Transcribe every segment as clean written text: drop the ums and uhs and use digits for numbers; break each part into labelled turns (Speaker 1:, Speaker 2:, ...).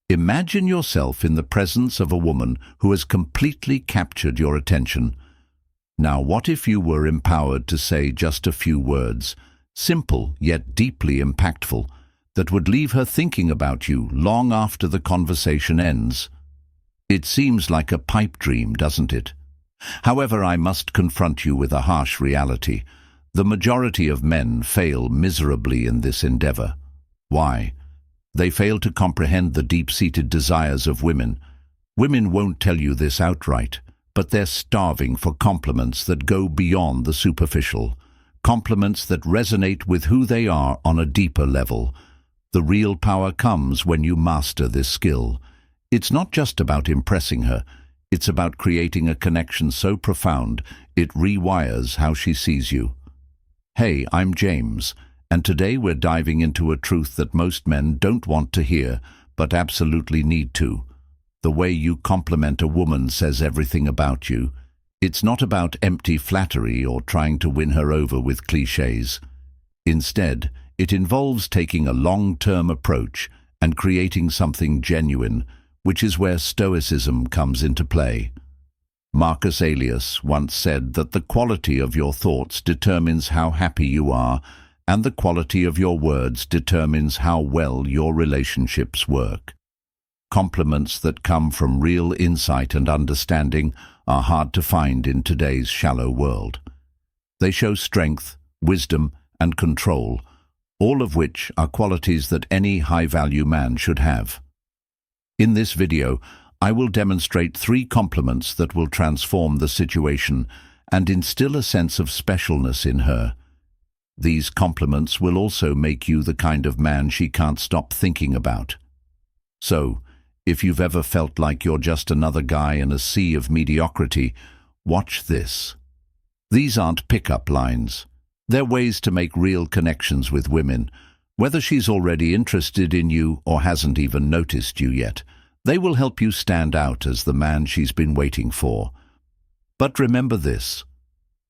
Speaker 1: Imagine yourself in the presence of a woman who has completely captured your attention. Now, what if you were empowered to say just a few words, simple yet deeply impactful, that would leave her thinking about you long after the conversation ends? It seems like a pipe dream, doesn't it? However, I must confront you with a harsh reality. The majority of men fail miserably in this endeavor. Why? They fail to comprehend the deep-seated desires of women. Women won't tell you this outright, but they're starving for compliments that go beyond the superficial, compliments that resonate with who they are on a deeper level. The real power comes when you master this skill. It's not just about impressing her, it's about creating a connection so profound it rewires how she sees you. Hey, I'm James, and today we're diving into a truth that most men don't want to hear, but absolutely need to. The way you compliment a woman says everything about you. It's not about empty flattery or trying to win her over with clichés. Instead, it involves taking a long-term approach and creating something genuine, which is where Stoicism comes into play. Marcus Aurelius once said that the quality of your thoughts determines how happy you are, and the quality of your words determines how well your relationships work. Compliments that come from real insight and understanding are hard to find in today's shallow world. They show strength, wisdom, and control, all of which are qualities that any high-value man should have. In this video, I will demonstrate 3 compliments that will transform the situation and instill a sense of specialness in her. These compliments will also make you the kind of man she can't stop thinking about. So, if you've ever felt like you're just another guy in a sea of mediocrity, watch this. These aren't pick-up lines. They're ways to make real connections with women. Whether she's already interested in you or hasn't even noticed you yet, they will help you stand out as the man she's been waiting for. But remember this.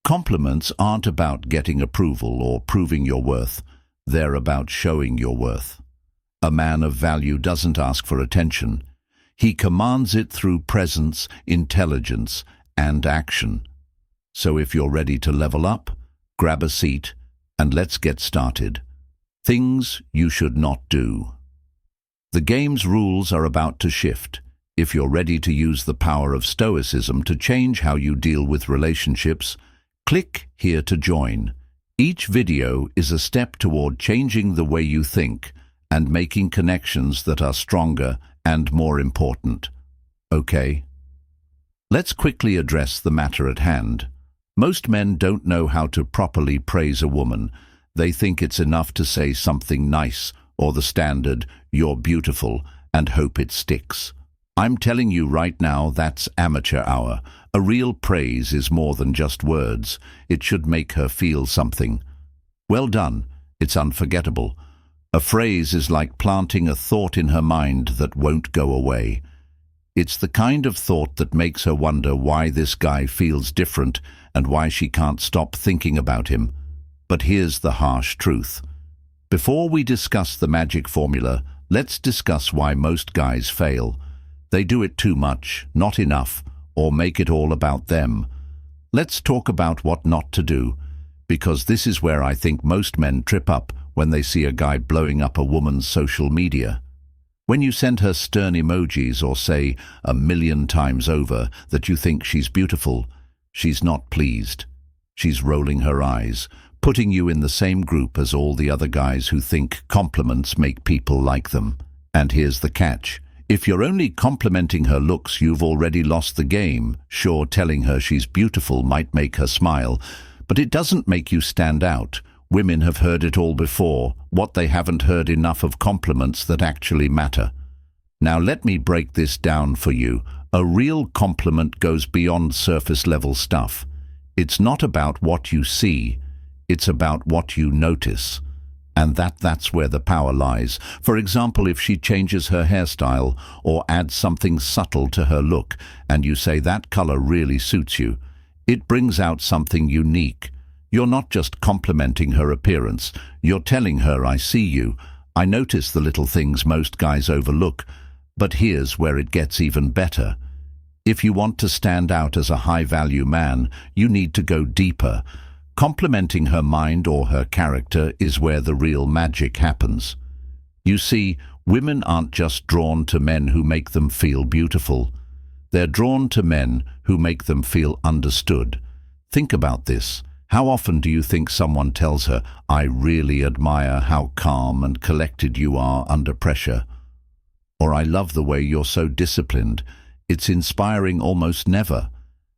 Speaker 1: Compliments aren't about getting approval or proving your worth. They're about showing your worth. A man of value doesn't ask for attention. He commands it through presence, intelligence, and action. So if you're ready to level up, grab a seat and let's get started. Things you should not do. The game's rules are about to shift. If you're ready to use the power of Stoicism to change how you deal with relationships, click here to join. Each video is a step toward changing the way you think and making connections that are stronger and more important. Okay? Let's quickly address the matter at hand. Most men don't know how to properly praise a woman. They think it's enough to say something nice or the standard, "You're beautiful," and hope it sticks. I'm telling you right now, that's amateur hour. A real praise is more than just words. It should make her feel something. Well done. It's unforgettable. A phrase is like planting a thought in her mind that won't go away. It's the kind of thought that makes her wonder why this guy feels different and why she can't stop thinking about him. But here's the harsh truth. Before we discuss the magic formula, let's discuss why most guys fail. They do it too much, not enough, or make it all about them. Let's talk about what not to do, because this is where I think most men trip up when they see a guy blowing up a woman's social media. When you send her stern emojis or say 1,000,000 times over that you think she's beautiful, she's not pleased. She's rolling her eyes, putting you in the same group as all the other guys who think compliments make people like them. And here's the catch. If you're only complimenting her looks, you've already lost the game. Sure, telling her she's beautiful might make her smile, but it doesn't make you stand out. Women have heard it all before. What they haven't heard enough of compliments that actually matter. Now let me break this down for you. A real compliment goes beyond surface-level stuff. It's not about what you see. It's about what you notice. And that's where the power lies. For example, if she changes her hairstyle or adds something subtle to her look, and you say that color really suits you, it brings out something unique. You're not just complimenting her appearance. You're telling her, I see you. I notice the little things most guys overlook. But here's where it gets even better. If you want to stand out as a high-value man, you need to go deeper. Complimenting her mind or her character is where the real magic happens. You see, women aren't just drawn to men who make them feel beautiful. They're drawn to men who make them feel understood. Think about this. How often do you think someone tells her, "I really admire how calm and collected you are under pressure"? Or, "I love the way you're so disciplined"? It's inspiring almost never.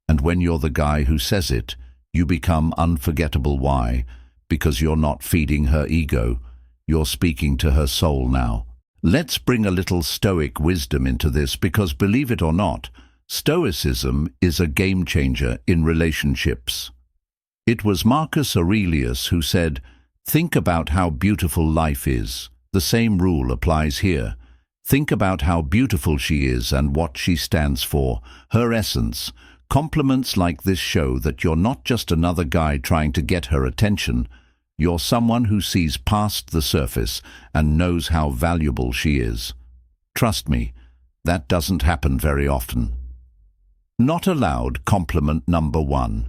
Speaker 1: And when you're the guy who says it, you become unforgettable. Why? Because you're not feeding her ego. You're speaking to her soul now. Let's bring a little Stoic wisdom into this because, believe it or not, Stoicism is a game changer in relationships. It was Marcus Aurelius who said, "Think about how beautiful life is." The same rule applies here. Think about how beautiful she is and what she stands for, her essence. Compliments like this show that you're not just another guy trying to get her attention. You're someone who sees past the surface and knows how valuable she is. Trust me, that doesn't happen very often. Not allowed compliment number 1.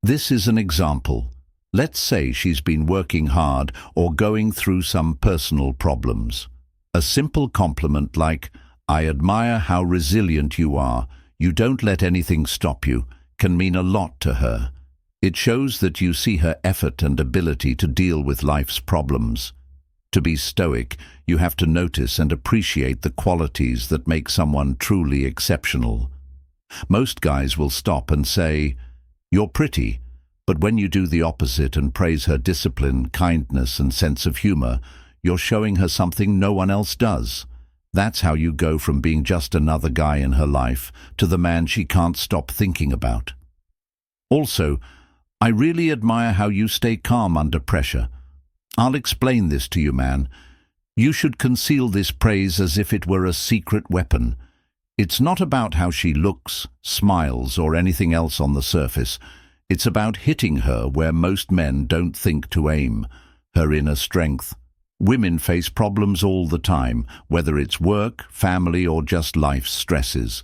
Speaker 1: This is an example. Let's say she's been working hard or going through some personal problems. A simple compliment like, "I admire how resilient you are, you don't let anything stop you," can mean a lot to her. It shows that you see her effort and ability to deal with life's problems. To be stoic, you have to notice and appreciate the qualities that make someone truly exceptional. Most guys will stop and say, "You're pretty," but when you do the opposite and praise her discipline, kindness, and sense of humor, you're showing her something no one else does. That's how you go from being just another guy in her life to the man she can't stop thinking about. Also, "I really admire how you stay calm under pressure." I'll explain this to you, man. You should conceal this praise as if it were a secret weapon. It's not about how she looks, smiles, or anything else on the surface. It's about hitting her where most men don't think to aim, her inner strength. Women face problems all the time, whether it's work, family, or just life's stresses.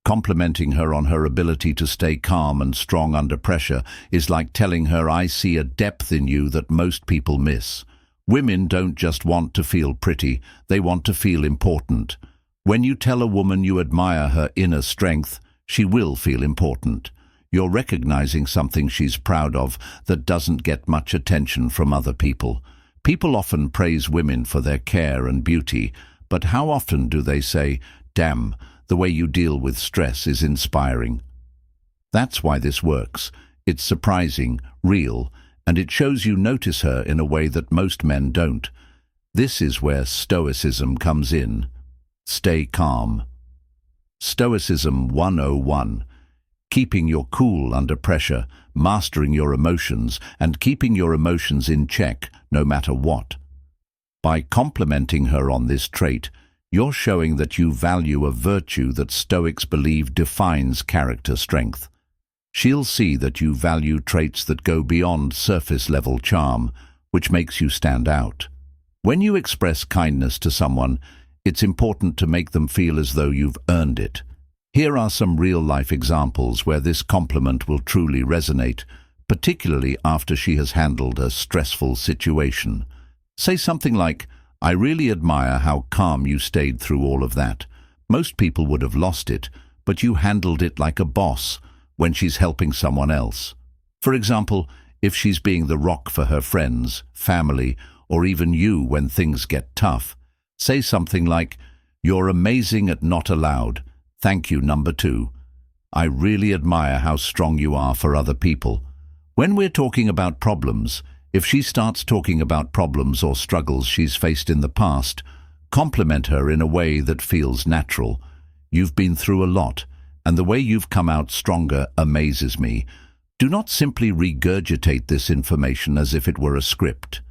Speaker 1: Complimenting her on her ability to stay calm and strong under pressure is like telling her, "I see a depth in you that most people miss." Women don't just want to feel pretty, they want to feel important. When you tell a woman you admire her inner strength, she will feel important. You're recognizing something she's proud of that doesn't get much attention from other people. People often praise women for their care and beauty, but how often do they say, "Damn, the way you deal with stress is inspiring"? That's why this works. It's surprising, real, and it shows you notice her in a way that most men don't. This is where Stoicism comes in. Stay calm. Stoicism 101. Keeping your cool under pressure, mastering your emotions, and keeping your emotions in check no matter what. By complimenting her on this trait, you're showing that you value a virtue that Stoics believe defines character strength. She'll see that you value traits that go beyond surface-level charm, which makes you stand out. When you express kindness to someone, it's important to make them feel as though you've earned it. Here are some real-life examples where this compliment will truly resonate, particularly after she has handled a stressful situation. Say something like, "I really admire how calm you stayed through all of that. Most people would have lost it, but you handled it like a boss when she's helping someone else." For example, if she's being the rock for her friends, family, or even you when things get tough, say something like, "You're amazing at not allowed. Thank you, number 2. I really admire how strong you are for other people." When we're talking about problems, if she starts talking about problems or struggles she's faced in the past, compliment her in a way that feels natural. "You've been through a lot, and the way you've come out stronger amazes me." Do not simply regurgitate this information as if it were a script.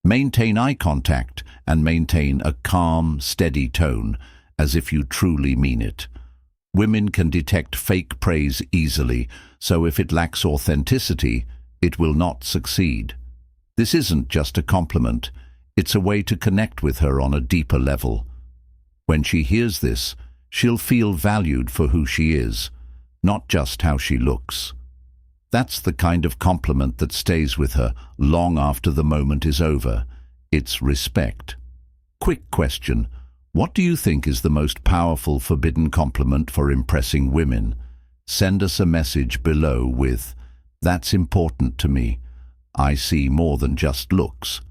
Speaker 1: Maintain eye contact and maintain a calm, steady tone, as if you truly mean it. Women can detect fake praise easily, so if it lacks authenticity, it will not succeed. This isn't just a compliment, it's a way to connect with her on a deeper level. When she hears this, she'll feel valued for who she is, not just how she looks. That's the kind of compliment that stays with her long after the moment is over. It's respect. Quick question. What do you think is the most powerful forbidden compliment for impressing women? Send us a message below with, "That's important to me. I see more than just looks."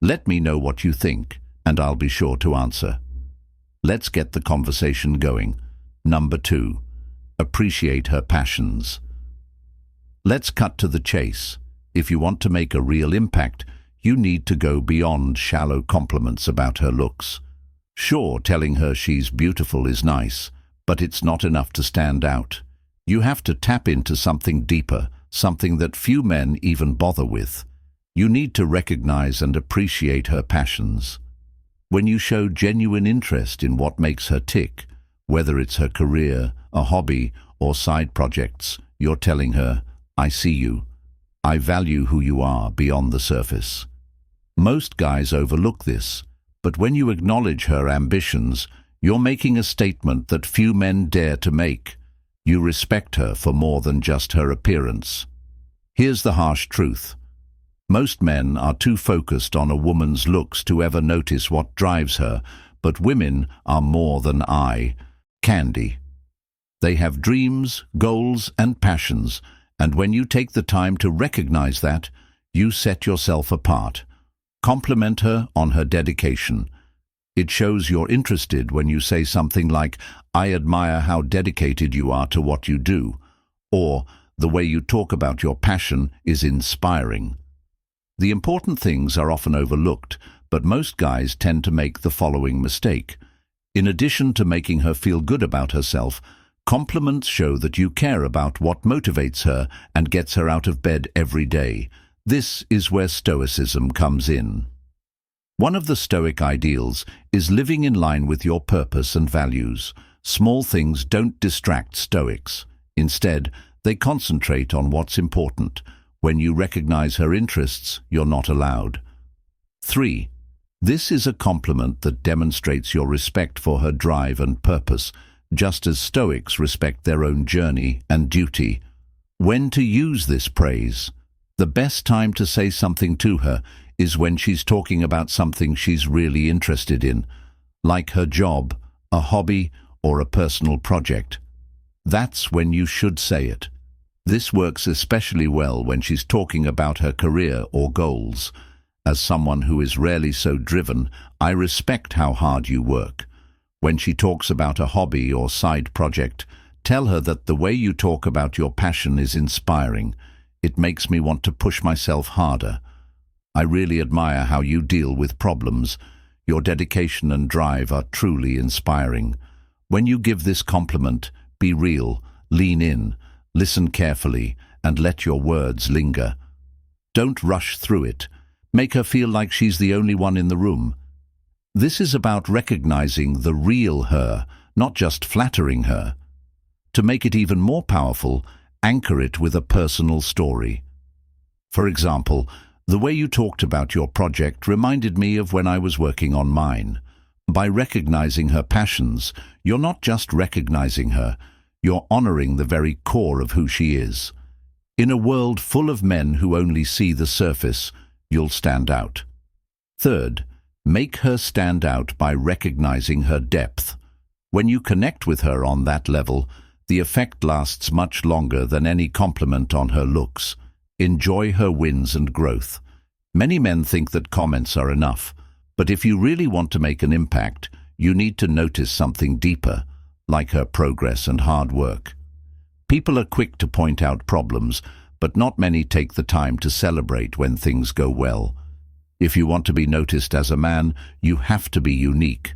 Speaker 1: Let me know what you think, and I'll be sure to answer. Let's get the conversation going. Number 2. Appreciate her passions. Let's cut to the chase. If you want to make a real impact, you need to go beyond shallow compliments about her looks. Sure, telling her she's beautiful is nice, but it's not enough to stand out. You have to tap into something deeper, something that few men even bother with. You need to recognize and appreciate her passions. When you show genuine interest in what makes her tick, whether it's her career, a hobby, or side projects, you're telling her, "I see you. I value who you are beyond the surface." Most guys overlook this, but when you acknowledge her ambitions, you're making a statement that few men dare to make. You respect her for more than just her appearance. Here's the harsh truth. Most men are too focused on a woman's looks to ever notice what drives her, but women are more than eye candy. They have dreams, goals, and passions, and when you take the time to recognize that, you set yourself apart. Compliment her on her dedication. It shows you're interested when you say something like, "I admire how dedicated you are to what you do," or "The way you talk about your passion is inspiring." The important things are often overlooked, but most guys tend to make the following mistake. In addition to making her feel good about herself, compliments show that you care about what motivates her and gets her out of bed every day. This is where Stoicism comes in. One of the Stoic ideals is living in line with your purpose and values. Small things don't distract Stoics. Instead, they concentrate on what's important. When you recognize her interests, you're not allowed. 3. This is a compliment that demonstrates your respect for her drive and purpose, just as Stoics respect their own journey and duty. When to use this praise? The best time to say something to her is when she's talking about something she's really interested in, like her job, a hobby, or a personal project. That's when you should say it. This works especially well when she's talking about her career or goals. As someone who is rarely so driven, I respect how hard you work. When she talks about a hobby or side project, tell her that the way you talk about your passion is inspiring. It makes me want to push myself harder. I really admire how you deal with problems. Your dedication and drive are truly inspiring. When you give this compliment, be real, lean in, listen carefully, and let your words linger. Don't rush through it. Make her feel like she's the only one in the room. This is about recognizing the real her, not just flattering her. To make it even more powerful, anchor it with a personal story. For example, the way you talked about your project reminded me of when I was working on mine. By recognizing her passions, you're not just recognizing her, you're honoring the very core of who she is. In a world full of men who only see the surface, you'll stand out. Third, make her stand out by recognizing her depth. When you connect with her on that level, the effect lasts much longer than any compliment on her looks. Enjoy her wins and growth. Many men think that comments are enough, but if you really want to make an impact, you need to notice something deeper, like her progress and hard work. People are quick to point out problems, but not many take the time to celebrate when things go well. If you want to be noticed as a man, you have to be unique.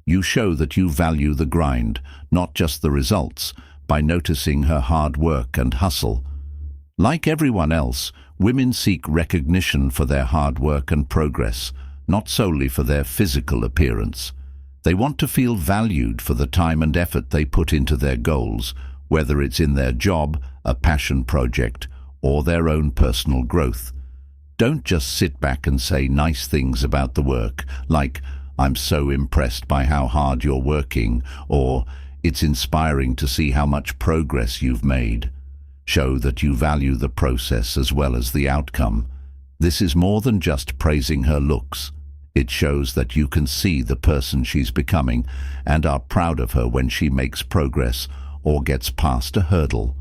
Speaker 1: You show that you value the grind, not just the results, by noticing her hard work and hustle. Like everyone else, women seek recognition for their hard work and progress, not solely for their physical appearance. They want to feel valued for the time and effort they put into their goals, whether it's in their job, a passion project, or their own personal growth. Don't just sit back and say nice things about the work, like, "I'm so impressed by how hard you're working," or "It's inspiring to see how much progress you've made." Show that you value the process as well as the outcome. This is more than just praising her looks. It shows that you can see the person she's becoming and are proud of her when she makes progress or gets past a hurdle.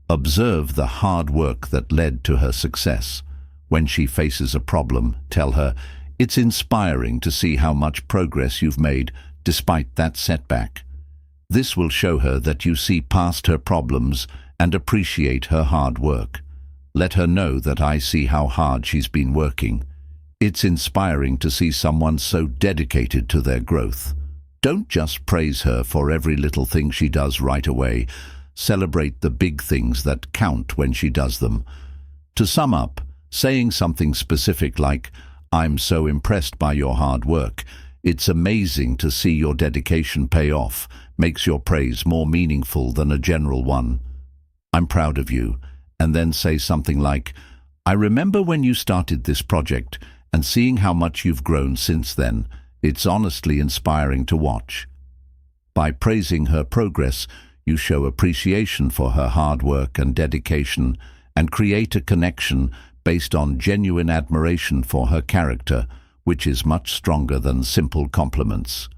Speaker 1: Observe the hard work that led to her success. When she faces a problem, tell her, "It's inspiring to see how much progress you've made despite that setback." This will show her that you see past her problems and appreciate her hard work. Let her know that I see how hard she's been working. It's inspiring to see someone so dedicated to their growth. Don't just praise her for every little thing she does right away. Celebrate the big things that count when she does them. To sum up, saying something specific like, "I'm so impressed by your hard work. It's amazing to see your dedication pay off," makes your praise more meaningful than a general one. "I'm proud of you," and then say something like, "I remember when you started this project and seeing how much you've grown since then. It's honestly inspiring to watch." By praising her progress, you show appreciation for her hard work and dedication and create a connection based on genuine admiration for her character, which is much stronger than simple compliments.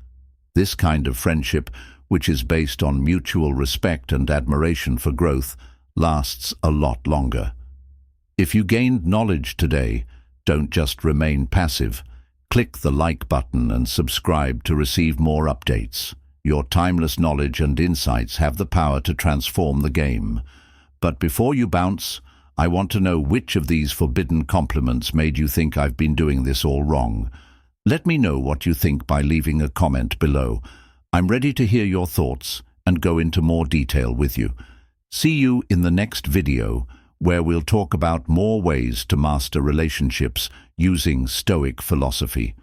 Speaker 1: This kind of friendship, which is based on mutual respect and admiration for growth, lasts a lot longer. If you gained knowledge today, don't just remain passive. Click the like button and subscribe to receive more updates. Your timeless knowledge and insights have the power to transform the game. But before you bounce, I want to know which of these forbidden compliments made you think I've been doing this all wrong. Let me know what you think by leaving a comment below. I'm ready to hear your thoughts and go into more detail with you. See you in the next video, where we'll talk about more ways to master relationships using Stoic philosophy.